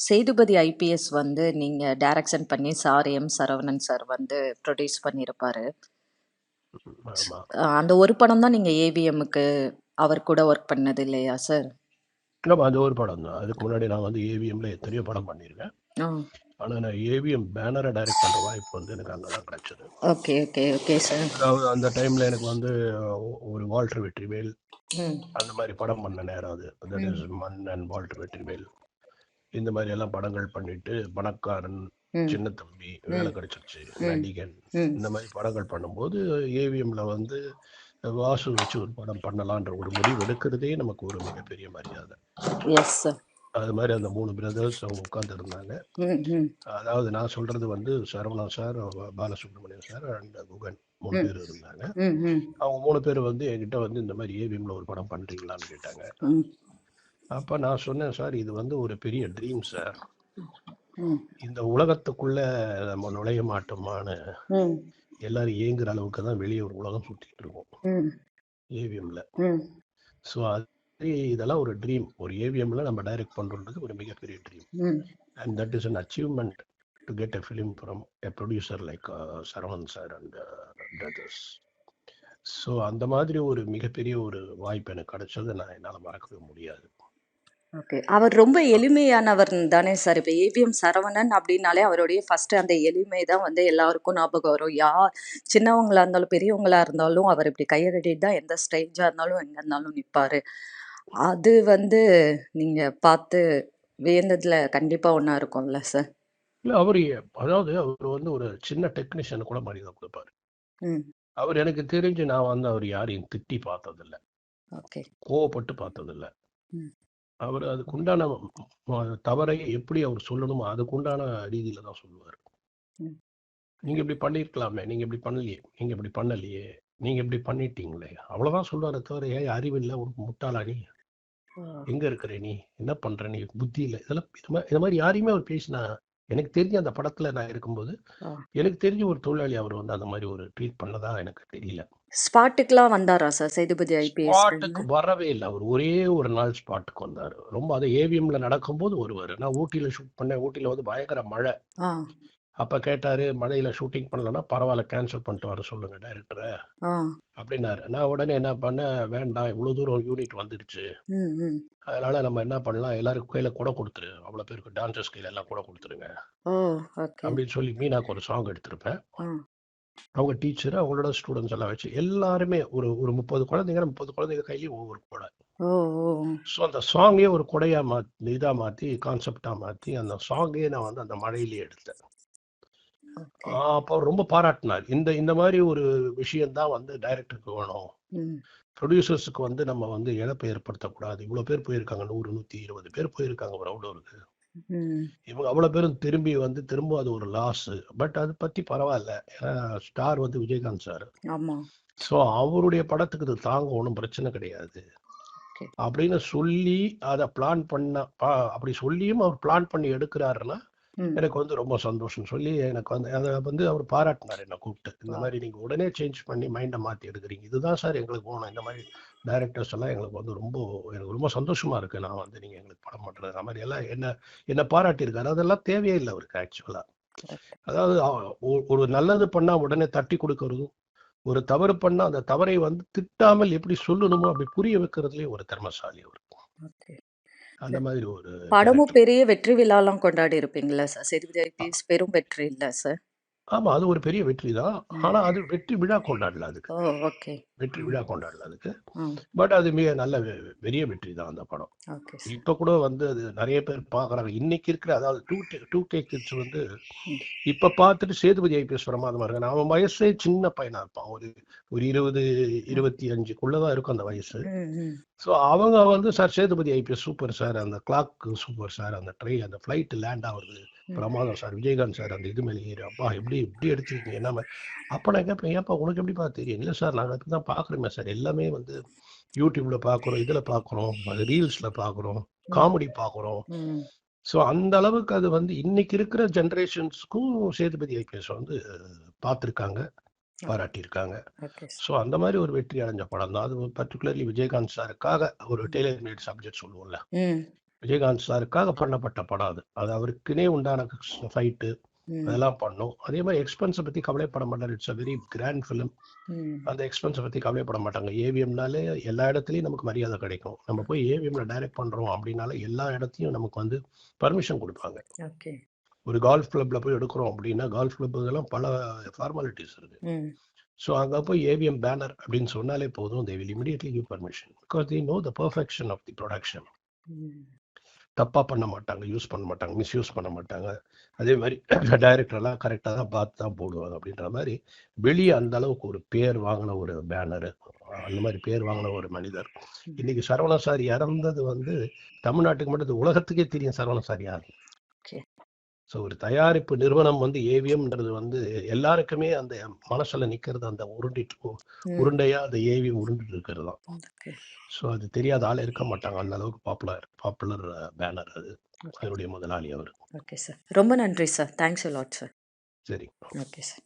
Sethupathi IPS வந்து நீங்க direction பண்ணி சார் சரவணன் சார் வந்து ப்ரொடியூஸ் பண்ணியிருப்பாரு. ஆமா அந்த ஒரு படம் தான் நீங்க ஏவிஎம்முக்கு அவர் கூட ஒர்க் பண்ணது இல்லையா சார்? ஆமா அது ஒரு படம் தான். அதுக்கு முன்னாடி நான் வந்து ஏவிஎம்ல எத்தனையோ படம் பண்ணியிருக்கேன். ஆ ஆனா நான் ஏவிஎம் பேனரை டைரக்ட் பண்ற வாய்ப்பு வந்து எனக்கு அங்கதான் கிடைச்சது. Okay okay okay sir. அதாவது அந்த டைம்ல எனக்கு வந்து ஒரு வால்டர் வெற்றிவேல் ம் அந்த மாதிரி படம் பண்ண நேரம் அது. தட் ம் is Mann and Walter Vetrivel இந்த மாதிரி எல்லாம் படங்கள் பண்ணிட்டு பணக்காரன், ம் சின்ன தம்பி, வேலை ம் கிடைச்சிருச்சு, ம் நடிகன் ம் இந்த மாதிரி படங்கள் பண்ணும்போது ஏவிஎம்ல வந்து வாசு வச்சு ஒரு படம் பண்ணலான்ற ஒரு முடிவு எடுக்கிறதே நமக்கு ஒரு மிகப்பெரிய மரியாதை. Yes sir. அது மாதிரி அந்த 3 பிரதர்ஸ் அவங்க உட்கார்ந்து இருந்தாங்க. ம் ம் அதாவது நான் சொல்றது வந்து Saravana sir, Balasubramaniam sir and Guhan 3 ம் பேர் இருந்தாங்க. ம் ம் அவங்க 3 பேர் வந்து என்கிட்ட வந்து இந்த மாதிரி ஏவிஎம்ல ஒரு படம் பண்றீங்களான்னு கேட்டாங்க. ம் அப்ப நான் சொன்னேன், சார் இது வந்து ஒரு பெரிய ட்ரீம் சார். ம் இந்த உலகத்துக்குள்ள நம்ம நுழைய மாட்டோமான்னு ம் எல்லாரும் ஏங்குற அளவுக்கு தான் வெளியே ஒரு உலகம் சுத்திட்டு இருக்கோம் ம் ஏவிஎம்ல. ம் ஸோ அது இதெல்லாம் ஒரு ட்ரீம். ஒரு ஏவிஎம்ல நம்ம டைரக்ட் பண்றது ஒரு மிகப்பெரிய ட்ரீம். ம் And that is an achievement to get a film from a producer like Saravanan sir and brothers. So அந்த மாதிரி ஒரு மிகப்பெரிய ஒரு வாய்ப்பு எனக்கு கிடைச்சது நான் என்னால் மறக்கவே முடியாது. ஓகே. அவர் ரொம்ப எளிமையானவர் தானே சார். இப்ப ஏவிஎம் சரவணன் அப்படின்னாலே அவருடைய ஃபர்ஸ்ட் அந்த எளிமை தான் வந்து எல்லாருக்கும் ஞாபகம் வரும். சின்னவங்களா இருந்தாலும், பெரியவங்களா இருந்தாலும் அவர் இப்படி கைய கட்டிட்டு தான் எந்த ஸ்டேஜா இருந்தாலும், எங்க இருந்தாலும் நிப்பாரு. அது வந்து நீங்க பார்த்து வியந்ததுல கண்டிப்பா ஒண்ணா இருக்கும்ல சார்? இல்லை அவர் அதாவது அவர் வந்து ஒரு சின்ன டெக்னீஷியன் கூட மரியாதை கொடுப்பாரு. ம். அவர் எனக்கு தெரிஞ்சு நான் வந்து அவர் யாரையும் திட்டி பார்த்ததில்ல, ஓகே. கோவப்பட்டு பார்த்ததில்ல. ம். அவர் அதுக்குண்டான தவறை எப்படி அவர் சொல்லணுமோ அதுக்குண்டான ரீதியில தான் சொல்லுவார். ம். நீங்க இப்படி பண்ணியிருக்கலாமே, நீங்க இப்படி பண்ணலையே, நீங்க இப்படி பண்ணலையே, நீங்க இப்படி பண்ணிட்டீங்களே, அவ்வளவுதான் சொல்லுவாரே தவிர, ஏன் அறிவில்லை, ஒரு முட்டாளா நீ, ஓ! எங்க இருக்கிற நீ, என்ன பண்ற நீ, புத்தி இல்லை, இதெல்லாம் இது மாதிரி யாரையுமே அவர் பேசினா எனக்கு தெரிஞ்ச அந்த படத்துல நான் இருக்கும்போது ஆ. எனக்கு தெரிஞ்ச ஒரு தொழிலாளி அவர் வந்து அந்த மாதிரி ஒரு ட்ரீட் பண்ணதா எனக்கு தெரியல. ஸ்பாட்டுக்குலாம் வந்தாரா சார் சேதுபதி ஸ்பாட்டுக்கு ஐபிஎஸ்ன்னு? வரவே இல்லை. அவர் ஒரே ஒரு நாள் ஸ்பாட்டுக்கு வந்தாரு. ரொம்ப அது ஏவிஎம்ல நடக்கும்போது வருவாரு. நான் ஊட்டியில ஷூட் பண்ணேன். ஊட்டியில வந்து பயங்கர மழை. ஆ. அப்ப கேட்டாரு, மழையில ஷூட்டிங் பண்ணலன்னா பரவாயில்ல, கேன்சல் பண்ணிட்டு வர சொல்லுங்க டைரக்டரை ஆ. அப்படின்னாரு. நான் உடனே என்ன பண்ணேன், வேண்டாம் இவ்வளவு தூரம் யூனிட் வந்துடுச்சு, ம். ம். அதனால நம்ம என்ன பண்ணலாம், எல்லாருக்கும் கையில கொடை கொடுத்துரு, அவ்வளவு பேருக்கு டான்சர்ஸ் கையில எல்லாம் கொடை கொடுத்துருங்க ஓ! ஓகே. அப்படின்னு சொல்லி மீனாக்கு ஒரு சாங் எடுத்திருப்பேன். ஆ. அவங்க டீச்சர், அவங்களோட ஸ்டூடெண்ட்ஸ் எல்லாம் வச்சு எல்லாருமே ஒரு ஒரு 30 குழந்தைங்க கையிலயும் ஒவ்வொரு கொடை. ஓ! ஓ! ஸோ அந்த சாங்கே ஒரு கொடையா மாத்தி, இதா மாத்தி, கான்செப்டா மாத்தி அந்த சாங்கே நான் வந்து அந்த மழையிலேயே எடுத்தேன். ஓகே. அப்போ ரொம்ப பாராட்டினார். இந்த இந்த மாதிரி ஒரு விஷயம் தான் வந்து டைரக்டருக்கு வேணும். ம். ப்ரொடியூசர்ஸுக்கு வந்து நம்ம வந்து இழப்பை ஏற்படுத்தக்கூடாது. இவ்வளோ பேர் போயிருக்காங்க, 100, 120 பேர் போயிருக்காங்க ஒரு அவுட்டோருக்கு. ம். இவங்க அவ்வளோ பேரும் திரும்பி வந்து திரும்ப அது ஒரு லாஸ். பட் அது பத்தி பரவாயில்ல. ஏன்னா ஸ்டார் வந்து விஜயகாந்த் சார். ஆமா. ஸோ அவருடைய படத்துக்கு இது தாங்க ஒன்றும் பிரச்சனை கிடையாது ஓகே. அப்படின்னு சொல்லி அதை பிளான் பண்ண அப்படி சொல்லியும் அவர் பிளான் பண்ணி எடுக்கிறாருன்னா ம். எனக்கு வந்து ரொம்ப சந்தோஷம் சொல்லி எனக்கு வந்து அதை வந்து அவர் பாராட்டினார் என்னை கூப்பிட்டு. இந்த வா. மாதிரி நீங்க உடனே சேஞ்ச் பண்ணி மைண்டை மாத்தி எடுக்கிறீங்க, இதுதான் சார் எங்களுக்கு போகணும். இந்த மாதிரி டைரக்டர்ஸ் எல்லாம் எங்களுக்கு வந்து எனக்கு ரொம்ப சந்தோஷமா இருக்கு, நான் வந்து நீங்க எங்களுக்கு படம் பண்றது அந்த மாதிரி எல்லாம் என்ன பாராட்டியிருக்காரு. அதெல்லாம் தேவையே இல்லை அவருக்கு ஆக்சுவலா. கரெக்ட். அதாவது ஒரு நல்லது பண்ணா உடனே தட்டி கொடுக்கறதும், ஒரு தவறு பண்ணா அந்த தவறை வந்து திட்டாமல் எப்படி சொல்லணுமோ அப்படி புரிய வைக்கிறதுலயும் ஒரு திறமசாலி அவர். ஓகே. அந்த மாதிரி ஒரு படமும் கேரக்டர். பெரிய வெற்றி விழாலாம் கொண்டாடி இருப்பீங்களா சார்? சேதுபதி ஐபிஎஸ் பெரும் வெற்றி இல்ல சார்? ஆமா அது ஒரு பெரிய வெற்றி தான். ம். ஆனா அது வெற்றி விழா கொண்டாடல அதுக்கு. ஓ! ஓகே. வெற்றி ம். விழா கொண்டாடல அதுக்கு. ம். பட் அது மிக நல்ல பெரிய வெற்றி தான் அந்த படம். Okay sir. இப்ப கூட வந்து அது நிறைய பேர் பாக்குறாங்க. இன்னைக்கு இருக்கிற அதாவது 2K கிட்ஸ் வந்து ம். இப்ப பார்த்துட்டு சேதுபதி ஐபிஎஸ் பிரமாதமா இருக்கான். அவன் வயசே சின்ன பையனா இருப்பான். ஒரு 20, 25க்குள்ளதான் இருக்கும் அந்த வயசு. ம். ம். ஸோ அவங்க வந்து sir Sethupathi IPS super sir, அந்த கிளாக் சூப்பர் சார், அந்த அந்த ஃபிளைட் லேண்ட் ஆகுறது ம். பிரமாதம் சார், விஜயகாந்த் சார் அந்த இது மேலே ஏறி அப்பா எப்படி எடுத்துருக்கீங்க என்ன. அப்ப நான் கேட்பேன், ஏப்பா உனக்கு எப்படிப்பா தெரியும்? இல்லை சார் நாங்கள் அப்படி தான் பார்க்குறோமே சார், எல்லாமே வந்து யூடியூப்ல பார்க்குறோம், இதில் பார்க்குறோம், அது ரீல்ஸ்ல பார்க்குறோம், ம். காமெடி பார்க்குறோம். ம். ஸோ அந்த அளவுக்கு அது வந்து இன்னைக்கு இருக்கிற ஜென்ரேஷன்ஸ்க்கும் சேதுபதி ஐபிஎஸ் வந்து பார்த்துருக்காங்க, பாராட்டியிருக்காங்க. Okay sir. ஸோ அந்த மாதிரி ஒரு வெற்றி அடைஞ்ச படம் தான் அது. பர்டிகுலர்லி விஜயகாந்த் சாருக்காக ஒரு டெய்லர் மேட் சப்ஜெக்ட் சொல்லுவோம்ல, ம். விஜயகாந்த் சாருக்காக பண்ணப்பட்ட படம் அது. அது அவருக்குன்னே உண்டான ஃபைட்டு ம். அதெல்லாம் பண்ணோம். அதே மாதிரி எக்ஸ்பென்ஸை பத்தி கவலைப்பட மாட்டார். It's a very grand film. ம். அந்த எக்ஸ்பென்ஸை பத்தி கவலைப்பட மாட்டாங்க. ஏவிஎம்னாலே எல்லா இடத்துலையும் நமக்கு மரியாதை கிடைக்கும். நம்ம போய் ஏவிஎம்ல டைரக்ட் பண்றோம் அப்படின்னால எல்லா இடத்தையும் நமக்கு வந்து பர்மிஷன் கொடுப்பாங்க. ஓகே. ஒரு கால்ஃப் கிளப்ல போய் எடுக்கிறோம் அப்படின்னா கால்ஃப் கிளப்புக்கெல்லாம் பல ஃபார்மாலிட்டிஸ் இருக்கு. ம். ஸோ அங்கே போய் ஏவிஎம் பேனர் அப்படின்னு சொன்னாலே போதும், they will immediately give permission because they know the perfection of the production. ம். தப்பாக பண்ண மாட்டாங்க, யூஸ் பண்ண மாட்டாங்க, மிஸ்யூஸ் பண்ண மாட்டாங்க. அதே மாதிரி டைரக்டர்லாம் கரெக்டாக தான் பார்த்து தான் போடுவாங்க. அப்படின்ற மாதிரி வெளியே அந்த அளவுக்கு ஒரு பேர் வாங்கின ஒரு பேனரு, அந்த மாதிரி பேர் வாங்கின ஒரு மனிதர். இன்னைக்கு சரவணா சார் இறந்தது வந்து தமிழ்நாட்டுக்கு மட்டும் இது உலகத்துக்கே தெரியும் சரவணா சார் யார். ஓகே. ஸோ ஒரு தயாரிப்பு நிறுவனம் வந்து ஏவிஎம்ன்றது வந்து எல்லாருக்குமே அந்த மனசுல நிக்கிறது, அந்த ம். உருண்டையா அந்த ஏவிஎம் உருண்டுட்டு இருக்கிறது தான். ஓகே. ஸோ அது தெரியாத ஆள் இருக்க மாட்டாங்க. அந்த அளவுக்கு பாப்புலர் பேனர் அது. ஓகே. அதனுடைய முதலாளி அவர். Okay sir. ரொம்ப நன்றி சார். Thanks a lot sir. சரி. Okay sir.